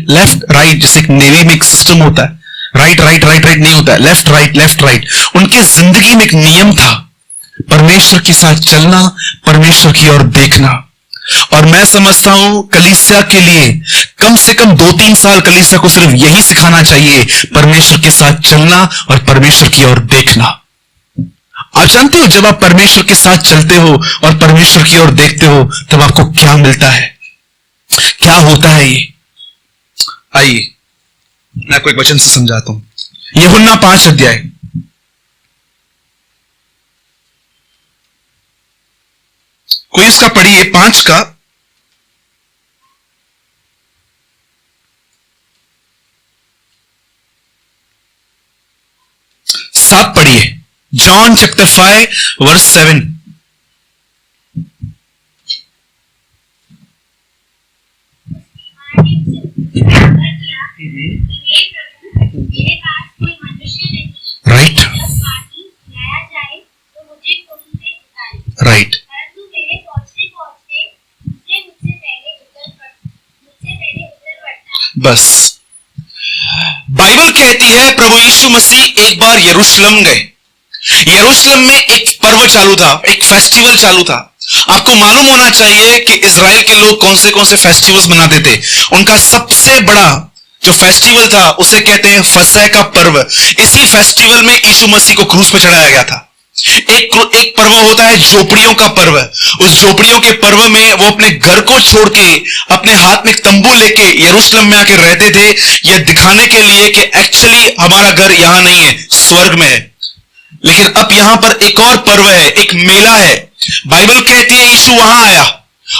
जैसे एक नेवी में एक सिस्टम होता है, राइट राइट राइट राइट नहीं होता है, लेफ्ट राइट। उनके जिंदगी में एक नियम था, परमेश्वर के साथ चलना, परमेश्वर की ओर देखना। और मैं समझता हूं कलीसिया के लिए कम से कम 2-3 साल कलीसिया को सिर्फ यही सिखाना चाहिए, परमेश्वर के साथ चलना और परमेश्वर की ओर देखना। आप जानते हो जब आप परमेश्वर के साथ चलते हो और परमेश्वर की ओर देखते हो तब आपको क्या मिलता है, क्या होता है ये? आइए मैं आपको एक वचन से समझाता हूं। यूहन्ना 5 अध्याय, कोई इसका पढ़िए, 5 का 7 पढ़िए। John chapter 5 verse 7। Right right. बस बाइबल कहती है प्रभु यीशु मसीह एक बार यरूशलेम गए। यरूशलेम में एक पर्व चालू था, एक फेस्टिवल चालू था। आपको मालूम होना चाहिए कि इजराइल के लोग कौन से फेस्टिवल्स मनाते थे। उनका सबसे बड़ा जो फेस्टिवल था उसे कहते हैं फसह का पर्व। इसी फेस्टिवल में यीशु मसीह को क्रूस पर चढ़ाया गया था। एक पर्व होता है झोपड़ियों का पर्व। उस झोपड़ियों के पर्व में वो अपने घर को छोड़ के अपने हाथ में एक तंबू लेके यरूशलेम में आके रहते थे, यह दिखाने के लिए कि एक्चुअली हमारा घर यहां नहीं है, स्वर्ग में है। लेकिन अब यहां पर एक और पर्व है, एक मेला है। बाइबल कहती है यीशु वहां आया,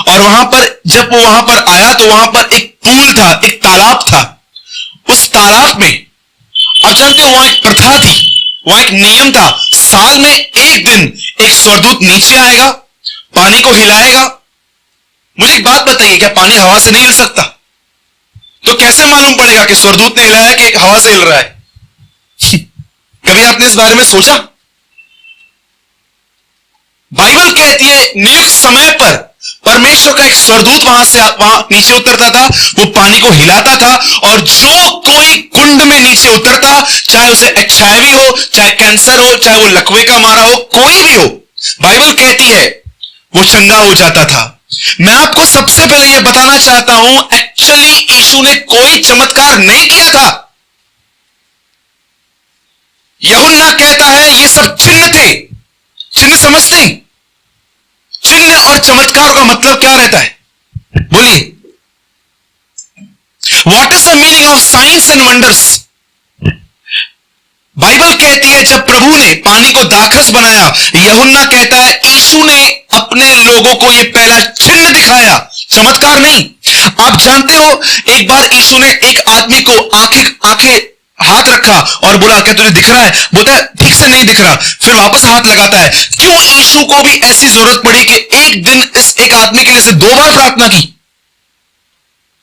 और वहां पर जब वो वहां पर आया तो वहां पर एक पूल था, एक तालाब था। उस तालाब में आप जानते हो वहां एक प्रथा थी, वहां एक नियम था। साल में एक दिन एक स्वर्गदूत नीचे आएगा, पानी को हिलाएगा। मुझे एक बात बताइए, क्या पानी हवा से नहीं हिल सकता? तो कैसे मालूम पड़ेगा कि स्वर्गदूत ने हिलाया कि हवा से हिल रहा है? कभी आपने इस बारे में सोचा? बाइबल कहती है नियुक्त समय पर परमेश्वर का एक स्वर्गदूत वहां नीचे उतरता था, वो पानी को हिलाता था, और जो कोई कुंड में नीचे उतरता, चाहे उसे एचआईवी हो, चाहे कैंसर हो, चाहे वो लकवे का मारा हो, कोई भी हो, बाइबल कहती है वो चंगा हो जाता था। मैं आपको सबसे पहले यह बताना चाहता हूं, एक्चुअली यीशु ने कोई चमत्कार नहीं किया था। यूहन्ना कहता है ये सब चिन्ह थे। चिन्ह समझते हैं? पर चमत्कारों का मतलब क्या रहता है? बोलिए, what is the meaning of science and wonders? Bible कहती है जब प्रभु ने पानी को दाखरस बनाया, यूहन्ना कहता है यीशु ने अपने लोगों को यह पहला चिन्ह दिखाया, चमत्कार नहीं। आप जानते हो, एक बार यीशु ने एक आदमी को आंखें हाथ रखा और बोला क्या तुझे दिख रहा है? बोलता है ठीक से नहीं दिख रहा, फिर वापस हाथ लगाता है। क्यों यीशु को भी ऐसी जरूरत पड़ी कि एक दिन इस एक आदमी के लिए से 2 बार प्रार्थना की?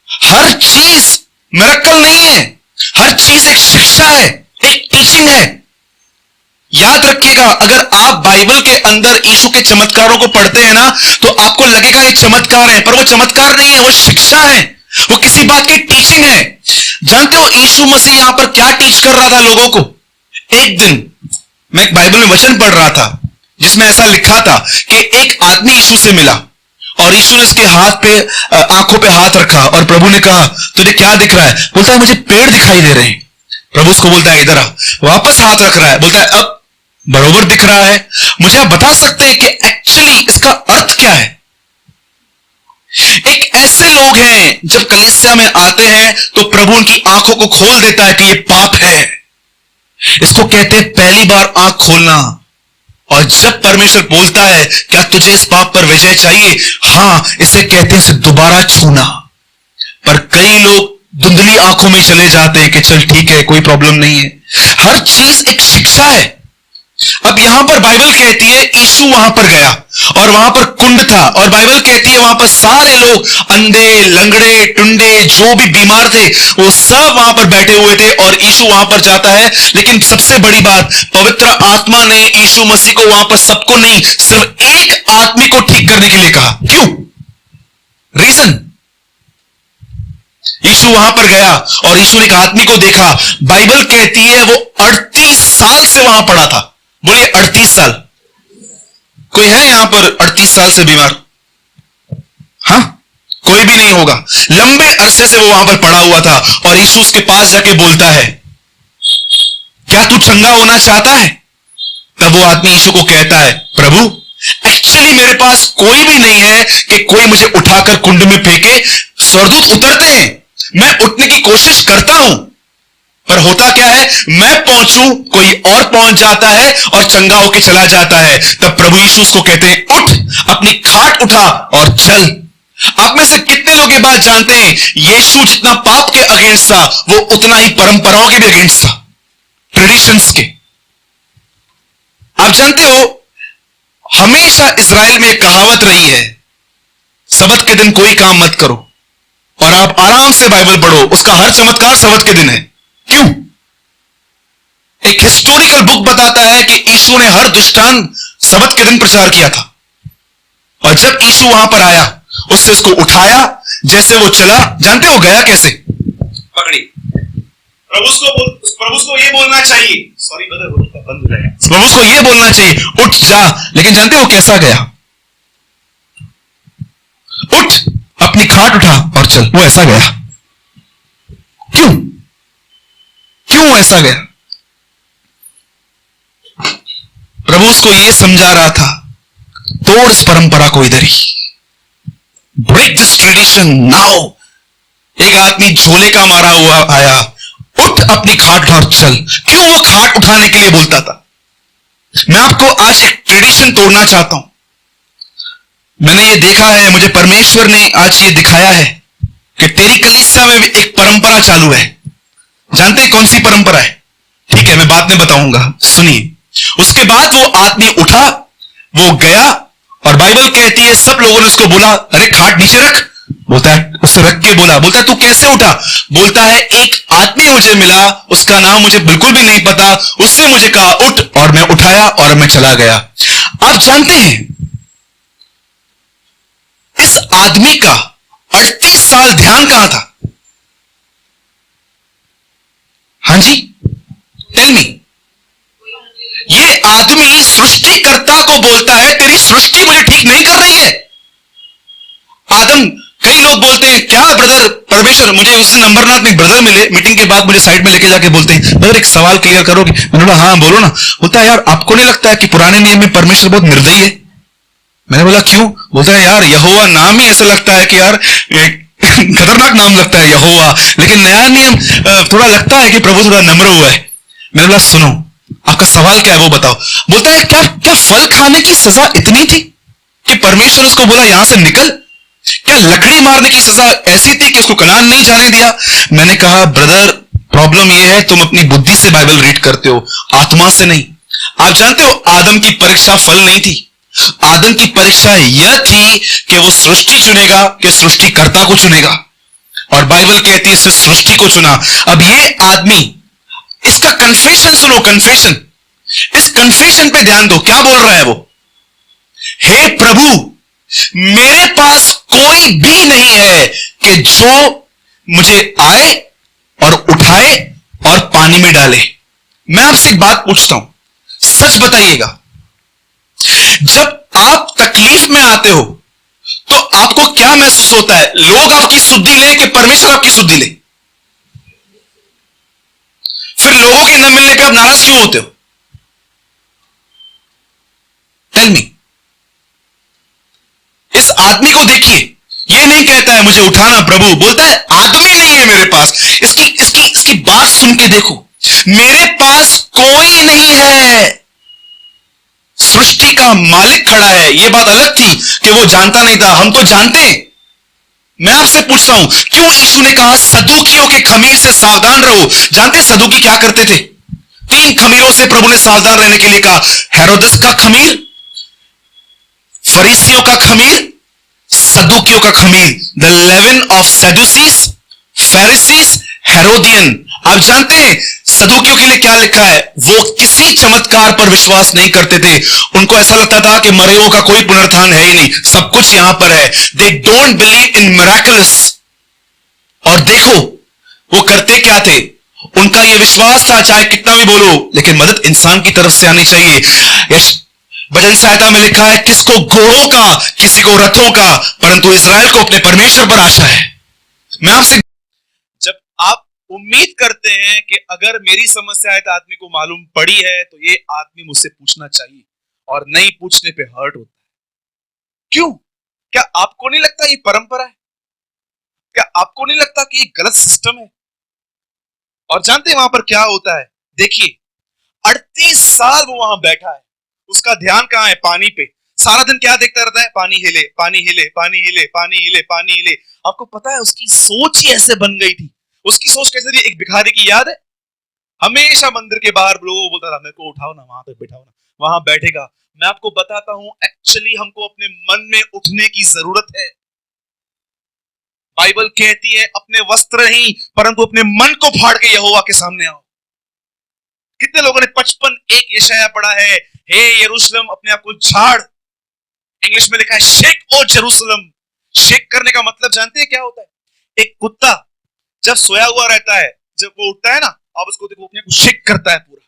हर चीज मिरेकल नहीं है, हर चीज एक शिक्षा है, एक टीचिंग है। याद रखिएगा, अगर आप बाइबल के अंदर यीशु के चमत्कारों को पढ़ते हैं ना, तो आपको लगेगा ये चमत्कार है, पर वो चमत्कार नहीं है, वो शिक्षा है, वो किसी बात की टीचिंग है। जानते हो यीशु मसीह यहां पर क्या टीच कर रहा था लोगों को? एक दिन मैं एक बाइबल में वचन पढ़ रहा था जिसमें ऐसा लिखा था कि एक आदमी यीशु से मिला और यीशु ने उसके हाथ पे आंखों पे हाथ रखा और प्रभु ने कहा तुझे क्या दिख रहा है? बोलता है मुझे पेड़ दिखाई दे रहे हैं। प्रभु उसको बोलता है इधर आ, वापस हाथ रख रहा है, बोलता है अब बरोबर दिख रहा है। मुझे आप बता सकते हैं कि एक्चुअली इसका अर्थ क्या है? एक ऐसे लोग हैं जब कलीसिया में आते हैं तो प्रभु उनकी आंखों को खोल देता है कि ये पाप है। इसको कहते हैं पहली बार आंख खोलना। और जब परमेश्वर बोलता है क्या तुझे इस पाप पर विजय चाहिए? हां, इसे कहते हैं इसे दोबारा छूना। पर कई लोग धुंधली आंखों में चले जाते हैं कि चल ठीक है, कोई प्रॉब्लम नहीं है। हर चीज एक शिक्षा है। अब यहां पर बाइबल कहती है यीशु वहां पर गया और वहां पर कुंड था और बाइबल कहती है वहां पर सारे लोग अंधे, लंगड़े, टुंडे, जो भी बीमार थे वो सब वहां पर बैठे हुए थे और यीशु वहां पर जाता है। लेकिन सबसे बड़ी बात, पवित्र आत्मा ने यीशु मसीह को वहां पर सबको नहीं, सिर्फ एक आदमी को ठीक करने के लिए कहा। क्यों? रीजन, यीशु वहां पर गया और यीशु ने एक आदमी को देखा। बाइबल कहती है वो 38 साल से वहां पड़ा था। बोलिए 38 साल। कोई है यहां पर 38 साल से बीमार? हां, कोई भी नहीं होगा। लंबे अरसे से वो वहां पर पड़ा हुआ था और यीशु उसके पास जाके बोलता है क्या तू चंगा होना चाहता है? तब वो आदमी यीशु को कहता है प्रभु एक्चुअली मेरे पास कोई भी नहीं है कि कोई मुझे उठाकर कुंड में फेंके। स्वर्गदूत उतरते हैं, मैं उठने की कोशिश करता हूं, पर होता क्या है मैं पहुंचूं कोई और पहुंच जाता है और चंगा होके चला जाता है। तब प्रभु यीशु उसको कहते हैं उठ, अपनी खाट उठा और चल। आप में से कितने लोग ये बात जानते हैं यीशु जितना पाप के अगेंस्ट था वो उतना ही परंपराओं के भी अगेंस्ट था, ट्रेडिशंस के। आप जानते हो हमेशा इजराइल में एक कहावत रही है सबत के दिन कोई काम मत करो, और आप आराम से बाइबल पढ़ो, उसका हर चमत्कार सबत के दिन है। क्यों? एक हिस्टोरिकल बुक बताता है कि यीशु ने हर दृष्टांत सबत के दिन प्रचार किया था। और जब यीशु वहां पर आया उससे उसको उठाया, जैसे वो चला, जानते हो गया कैसे? पकड़ी। प्रभु को ये बोलना चाहिए, सॉरी ब्रदर बंद हो जाएगा, प्रभु को ये बोलना चाहिए उठ जा, लेकिन जानते हो कैसा गया? उठ, अपनी खाट उठा और चल। वो ऐसा गया। क्यों? क्यों ऐसा गया? प्रभु उसको यह समझा रहा था तोड़ इस परंपरा को इधर ही, ब्रेक दिस ट्रेडिशन नाउ। एक आदमी झोले का मारा हुआ आया, उठ अपनी खाट उठा और चल। क्यों वो खाट उठाने के लिए बोलता था? मैं आपको आज एक ट्रेडिशन तोड़ना चाहता हूं। मैंने ये देखा है, मुझे परमेश्वर ने आज ये दिखाया है कि तेरी कलीसिया में एक परंपरा चालू है। जानते हैं कौन सी परंपरा है? ठीक है, मैं बाद में बताऊंगा, सुनिए। उसके बाद वो आदमी उठा, वो गया और बाइबल कहती है सब लोगों ने उसको बोला अरे खाट नीचे रख। बोलता है, उसे रख के बोला, बोलता है तू कैसे उठा? बोलता है एक आदमी मुझे मिला, उसका नाम मुझे बिल्कुल भी नहीं पता, उससे मुझे कहा उठ और मैं उठाया और मैं चला गया। आप जानते हैं इस आदमी का 38 साल ध्यान कहां था? हां जी, टेल मी। ये आदमी सृष्टिकर्ता को बोलता है तेरी सृष्टि मुझे ठीक नहीं कर रही है। आदम, कई लोग बोलते हैं क्या ब्रदर परमेश्वर, मुझे उससे नंबरनाथ में ब्रदर मिले, मीटिंग के बाद मुझे साइड में लेके जाके बोलते हैं ब्रदर एक सवाल क्लियर करोगे? मैंने बोला हाँ बोलो ना। बोलता है यार आपको नहीं लगता है कि पुराने नियम में परमेश्वर बहुत निर्दयी है? मैंने बोला क्यों? बोलता है यार यहोवा नाम ही ऐसा लगता है कि यार खतरनाक नाम लगता है यहोवा, लेकिन नया नियम थोड़ा लगता है कि प्रभु थोड़ा नम्र हुआ है। मैंने बोला सुनो, आपका सवाल क्या है वो बताओ। बोलता है क्या क्या फल खाने की सजा इतनी थी कि परमेश्वर उसको बोला यहां से निकल? क्या लकड़ी मारने की सजा ऐसी थी कि उसको कनान नहीं जाने दिया? मैंने कहा ब्रदर, प्रॉब्लम यह है तुम अपनी बुद्धि से बाइबल रीड करते हो, आत्मा से नहीं। आप जानते हो आदम की परीक्षा फल नहीं थी, आदम की परीक्षा यह थी कि वो सृष्टि चुनेगा कि सृष्टिकर्ता को चुनेगा। और बाइबल कहती है इसने सृष्टि को चुना। अब ये आदमी, इसका कन्फेशन सुनो, कन्फेशन, इस कन्फेशन पे ध्यान दो, क्या बोल रहा है वो? हे प्रभु, मेरे पास कोई भी नहीं है कि जो मुझे आए और उठाए और पानी में डाले। मैं आपसे एक बात पूछता हूं, सच बताइएगा, जब आप तकलीफ में आते हो तो आपको क्या महसूस होता है? लोग आपकी सुधि ले कि परमेश्वर आपकी सुधि ले? फिर लोगों के न मिलने पे आप नाराज क्यों होते हो? Tell me. इस आदमी को देखिए, ये नहीं कहता है मुझे उठाना प्रभु, बोलता है आदमी नहीं है मेरे पास। इसकी इसकी इसकी बात सुन के देखो, मेरे पास कोई नहीं है, सृष्टि का मालिक खड़ा है। यह बात अलग थी कि वो जानता नहीं था, हम तो जानते हैं। मैं आपसे पूछता हूं, क्यों यीशु ने कहा सदूकियों के खमीर से सावधान रहो? जानते सदूकी क्या करते थे? 3 खमीरों से प्रभु ने सावधान रहने के लिए कहा। हेरोदस का खमीर, फरीसियों का खमीर, सदूकियों का खमीर। The leaven of Sadducees, Pharisees, Herodian. आप जानते हैं सदूकियों के लिए क्या लिखा है? वो किसी चमत्कार पर विश्वास नहीं करते थे। उनको ऐसा लगता था कि मरे हुओं का कोई पुनरुत्थान है ही नहीं, सब कुछ यहां पर है। They don't believe in miracles. और देखो वो करते क्या थे? उनका यह विश्वास था चाहे कितना भी बोलो, लेकिन मदद इंसान की तरफ से आनी चाहिए। भजन सहायता में लिखा है, किसको घोड़ों का, किसी को रथों का, परंतु इस्राएल को अपने परमेश्वर पर आशा है। मैं आपसे, जब आप उम्मीद करते हैं कि अगर मेरी समस्या है तो आदमी को मालूम पड़ी है, तो ये आदमी मुझसे पूछना चाहिए, और नहीं पूछने पे हर्ट होता है। क्यों? क्या आपको नहीं लगता ये परंपरा है? क्या आपको नहीं लगता कि ये गलत सिस्टम है? और जानते हैं वहां पर क्या होता है? देखिए, 38 साल वो वहां बैठा है, उसका ध्यान कहां है? पानी पे। सारा दिन क्या देखता रहता है? पानी हिले, पानी हिले, पानी हिले, पानी हिले, पानी हिले। आपको पता है उसकी सोच ही ऐसे बन गई थी। उसकी सोच कैसे थी? एक भिखारी की याद है, हमेशा मंदिर के बाहर लोगों को बोलता था मेरे को उठाओ ना, वहां पे बैठाओ ना, वहां बैठेगा। मैं आपको बताता हूं, एक्चुअली हमको अपने मन में उठने की जरूरत है। बाइबल कहती है अपने वस्त्र नहीं परंतु अपने मन को फाड़ के यहोवा के सामने आओ। कितने लोगों ने 55 यशाया पढ़ा है, हे यरूशलेम अपने आप को झाड़। इंग्लिश में लिखा है शेक ओ जेरूशलेम। शेक करने का मतलब जानते हैं क्या होता है? एक कुत्ता जब सोया हुआ रहता है, जब वो उठता है ना, आप उसको देखो अपने को शेक करता है पूरा।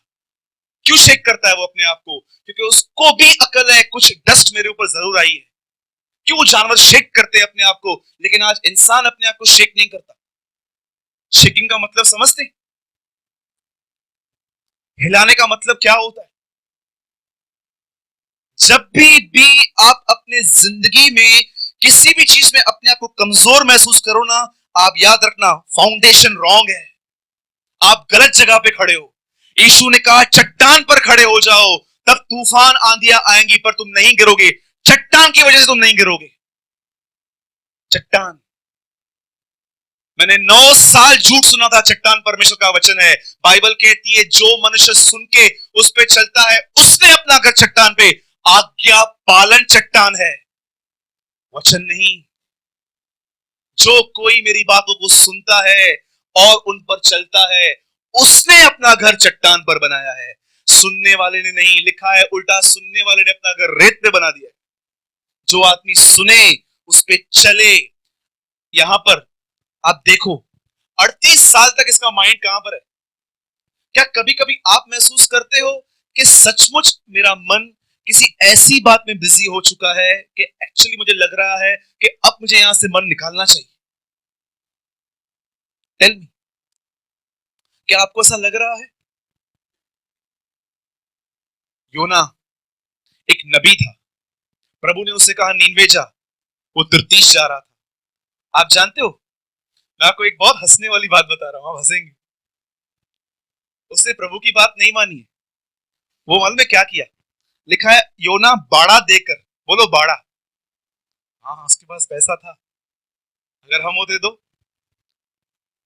क्यों शेक करता है वो अपने आप को? क्योंकि उसको भी अकल है कुछ डस्ट मेरे ऊपर जरूर आई है। क्यों जानवर शेक करते हैं अपने आप को? लेकिन आज इंसान अपने आप को शेक नहीं करता। शेकिंग का मतलब समझते? हिलाने का मतलब क्या होता है? जब भी आप अपने जिंदगी में किसी भी चीज में अपने आप को कमजोर महसूस करो ना, आप याद रखना फाउंडेशन रॉन्ग है, आप गलत जगह पे खड़े हो। यीशु ने कहा चट्टान पर खड़े हो जाओ, तब तूफान आंधियां आएंगी पर तुम नहीं गिरोगे। चट्टान की वजह से तुम नहीं गिरोगे। चट्टान, मैंने 9 साल झूठ सुना था चट्टान परमेश्वर का वचन है। बाइबल कहती है जो मनुष्य सुन के उस पे चलता है उसने अपना घर चट्टान पे, आज्ञा पालन चट्टान है, वचन नहीं। जो कोई मेरी बातों को सुनता है और उन पर चलता है उसने अपना घर चट्टान पर बनाया है, सुनने वाले ने नहीं। लिखा है उल्टा, सुनने वाले ने अपना घर रेत पे बना दिया। जो आदमी सुने उस पे चले। यहां पर आप देखो 38 साल तक इसका माइंड कहां पर है? क्या कभी कभी आप महसूस करते हो कि सचमुच मेरा मन किसी ऐसी बात में बिजी हो चुका है कि एक्चुअली मुझे लग रहा है कि अब मुझे यहां से मन निकालना चाहिए? टेल मी, क्या आपको ऐसा लग रहा है? योना एक नबी था, प्रभु ने उससे कहा नीनवे जा, वो तिर्तीस जा रहा था। आप जानते हो, मैं आपको एक बहुत हंसने वाली बात बता रहा हूं, आप हंसेंगे। उसने प्रभु की बात नहीं मानी है। वो मालूम है क्या किया? लिखा है योना बाड़ा देकर, बोलो बाड़ा, हाँ उसके पास पैसा था, अगर हम होते तो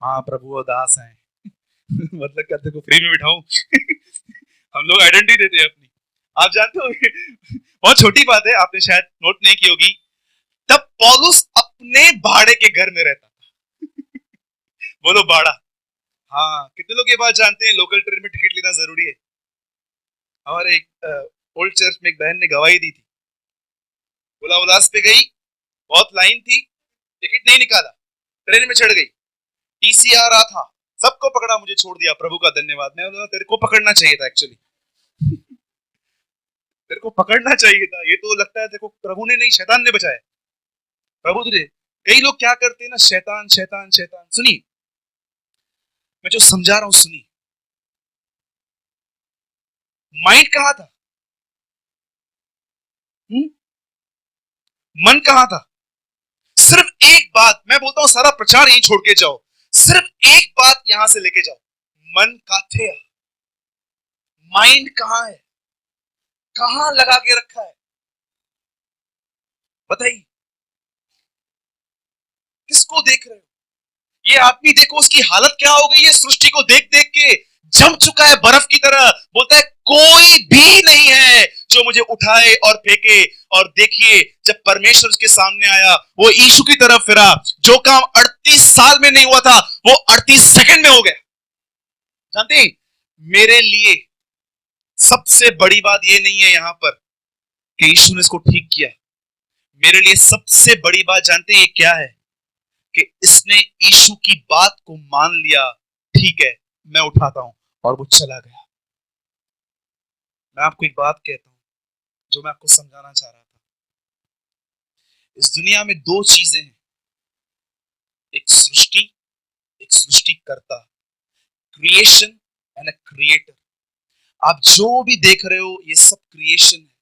हाँ प्रभु दास हैं मतलब क्या तेरे को फ्री में बिठाऊं हम लोग आइडेंटिटी देते हैं अपनी। आप जानते हो बहुत छोटी बात है, आपने शायद नोट नहीं की होगी, तब पौलुस अपने भाड़े के घर में रहता था बोलो बाड़ा। हाँ, कितने लोग ये बात जानते हैं लोकल ट्रेन में टिकट लेना जरूरी है? हमारे एक ओल्ड चर्च में एक बहन ने गवाही दी थी, बोला उल्लास पे गई, बहुत लाइन थी, टिकट नहीं निकाला, ट्रेन में चढ़ गई, टीसी आ रहा था, सबको पकड़ा, मुझे छोड़ दिया, प्रभु का धन्यवाद। मैं बोला तेरे को पकड़ना चाहिए था एक्चुअली तेरे को पकड़ना चाहिए था, ये तो लगता है देखो प्रभु ने नहीं शैतान ने बचाया, प्रभु तुझे। कई लोग क्या करते हैं ना, शैतान शैतान शैतान। सुनिए, मैं जो समझा रहा हूं सुनिए, माइंड कहां था? मन कहां था? सिर्फ एक बात मैं बोलता हूं, सारा प्रचार यहीं छोड़ के जाओ, सिर्फ एक बात यहां से लेके जाओ, मन का थे, माइंड कहां है, कहां लगा के रखा है, बताइए। किसको देख रहे हो? ये आदमी देखो उसकी हालत क्या हो गई है, सृष्टि को देख देख के जम चुका है बर्फ की तरह। बोलता है कोई भी नहीं है जो मुझे उठाए और फेंके। और देखिए, जब परमेश्वर उसके सामने आया, वो यीशु की तरफ फिरा, जो काम 38 साल में नहीं हुआ था वो 38 सेकंड में हो गया। जानते, मेरे लिए सबसे बड़ी बात ये नहीं है यहां पर कि यीशु ने इसको ठीक किया, मेरे लिए सबसे बड़ी बात जानते हैं ये क्या है? कि इसने यीशु की बात को मान लिया, ठीक है मैं उठाता हूं, और वो चला गया। मैं आपको एक बात कहता हूं जो मैं आपको समझाना चाह रहा था। इस दुनिया में दो चीजें हैं, एक सृष्टि, एक सृष्टिकर्ता, क्रिएशन एंड अ क्रिएटर। आप जो भी देख रहे हो ये सब क्रिएशन है।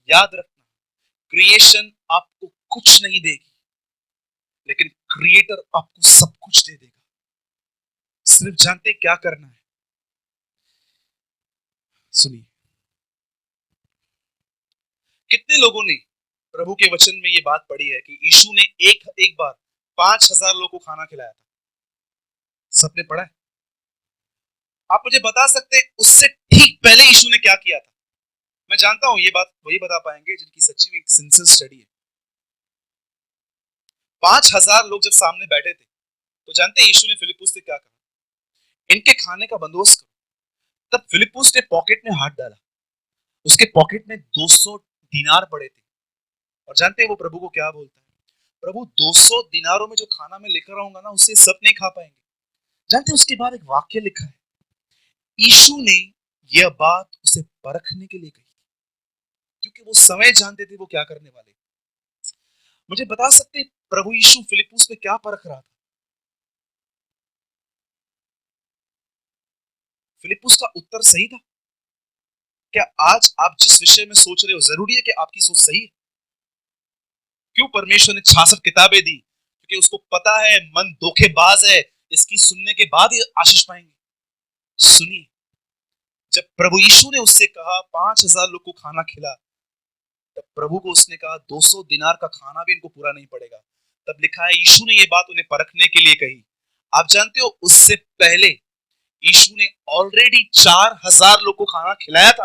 याद रखना, क्रिएशन आपको कुछ नहीं देगी, लेकिन क्रिएटर आपको सब कुछ दे देगा। सिर्फ जानते क्या करना है? सुनिए, कितने लोगों ने प्रभु के वचन में ये बात पढ़ी है कि यीशु ने एक बार 5,000 लोगों को खाना खिलाया था? सबने पढ़ा है? आप मुझे बता सकते हैं उससे ठीक पहले यीशु ने क्या किया था? मैं जानता हूं ये बात वही बता पाएंगे जिनकी सच्ची में एक सिंसियर स्टडी है। 5,000 लोग जब सामने बैठे थे, तो जानते हैं यीशु ने फिलिप्पुस से क्या कहा? इनके खाने का बंदोबस्त करो। तब फिलिप्पुस ने पॉकेट में हाथ डाला, उसके पॉकेट में 200 दिनार पड़े थे। और जानते हैं वो प्रभु को क्या बोलता है? प्रभु 200 दिनारों में जो खाना मैं लेकर आऊंगा ना, उससे सब नहीं खा पाएंगे। जानते हैं उसके बाद एक वाक्य लिखा है, यीशु ने यह बात उसे परखने के लिए कही, क्योंकि वो समय जानते थे वो क्या करने वाले। मुझे बता सकते प्रभु यीशु फिलिप्पुस पे क्या परख रहा था? फिलिप्पुस का उत्तर सही था क्या? आज आप जिस विषय में सोच रहे हो, जरूरी है कि आपकी सोच सही है? क्यों परमेश्वर ने 66 किताबें दी? क्योंकि उसको पता है मन धोखेबाज है, इसकी सुनने के बाद ही आशीष पाएंगे। सुनिए, जब प्रभु यीशु ने उससे कहा 5,000 लोग को खाना खिला, तब प्रभु को उसने कहा 200 दिनार का खाना भी इनको पूरा नहीं पड़ेगा। तब लिखा है यीशु ने ये बात उन्हें परखने के लिए कही। आप जानते हो उससे पहले यीशु ने ऑलरेडी 4,000 लोग को खाना खिलाया था।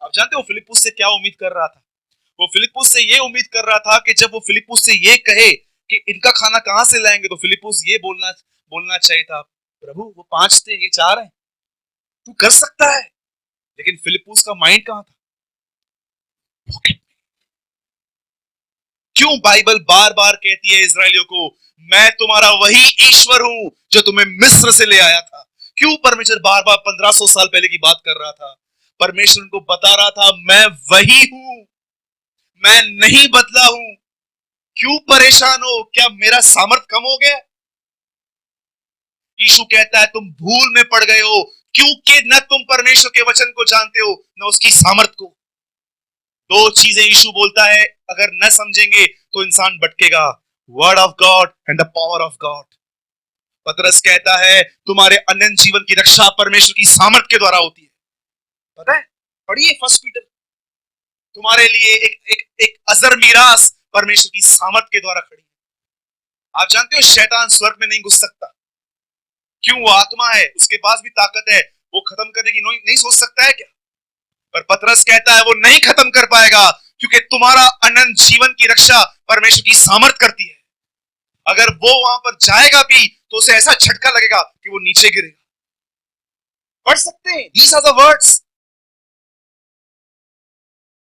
आप जानते हो फिलिप्पुस से क्या उम्मीद कर रहा था? वो फिलिप्पुस से ये उम्मीद कर रहा था कि जब वो फिलिप्पुस से ये कहे कि इनका खाना कहां से लाएंगे, तो फिलिप्पुस ये बोलना चाहिए था, प्रभु वो 5 थे, ये 4 हैं, तू कर सकता है। लेकिन फिलिप्पुस का माइंड कहां था? पॉकेट में। क्यों बाइबल बार बार कहती है इजरायलियों को, मैं तुम्हारा वही ईश्वर हूं जो तुम्हें मिस्र से ले आया था? क्यों परमेश्वर बार बार 1500 साल पहले की बात कर रहा था? परमेश्वर उनको बता रहा था मैं वही हूं, मैं नहीं बदला हूं। क्यों परेशान हो? क्या मेरा सामर्थ कम हो गया? यीशु कहता है तुम भूल में पड़ गए हो, क्योंकि न तुम परमेश्वर के वचन को जानते हो न उसकी सामर्थ को। दो चीजें यीशु बोलता है, अगर न समझेंगे तो इंसान भटकेगा, word of God and the power of God. पतरस कहता है तुम्हारे अनंत जीवन की रक्षा परमेश्वर की सामर्थ के द्वारा होती है। पता है, पढ़िए फर्स्ट पीटर, तुम्हारे लिए एक अजर मीरास परमेश्वर की सामर्थ के द्वारा खड़ी है। आप जानते हो शैतान स्वर्ग में नहीं घुस सकता, क्यों? वो आत्मा है, उसके पास भी ताकत है, वो खत्म करने की नहीं सोच सकता है क्या? पर पतरस कहता है वो नहीं खत्म कर पाएगा, क्योंकि तुम्हारा अनंत जीवन की रक्षा परमेश्वर की सामर्थ करती है। अगर वो वहां पर जाएगा भी तो उसे ऐसा झटका लगेगा कि वो नीचे गिरेगा। पढ़ सकते हैं, these are the words,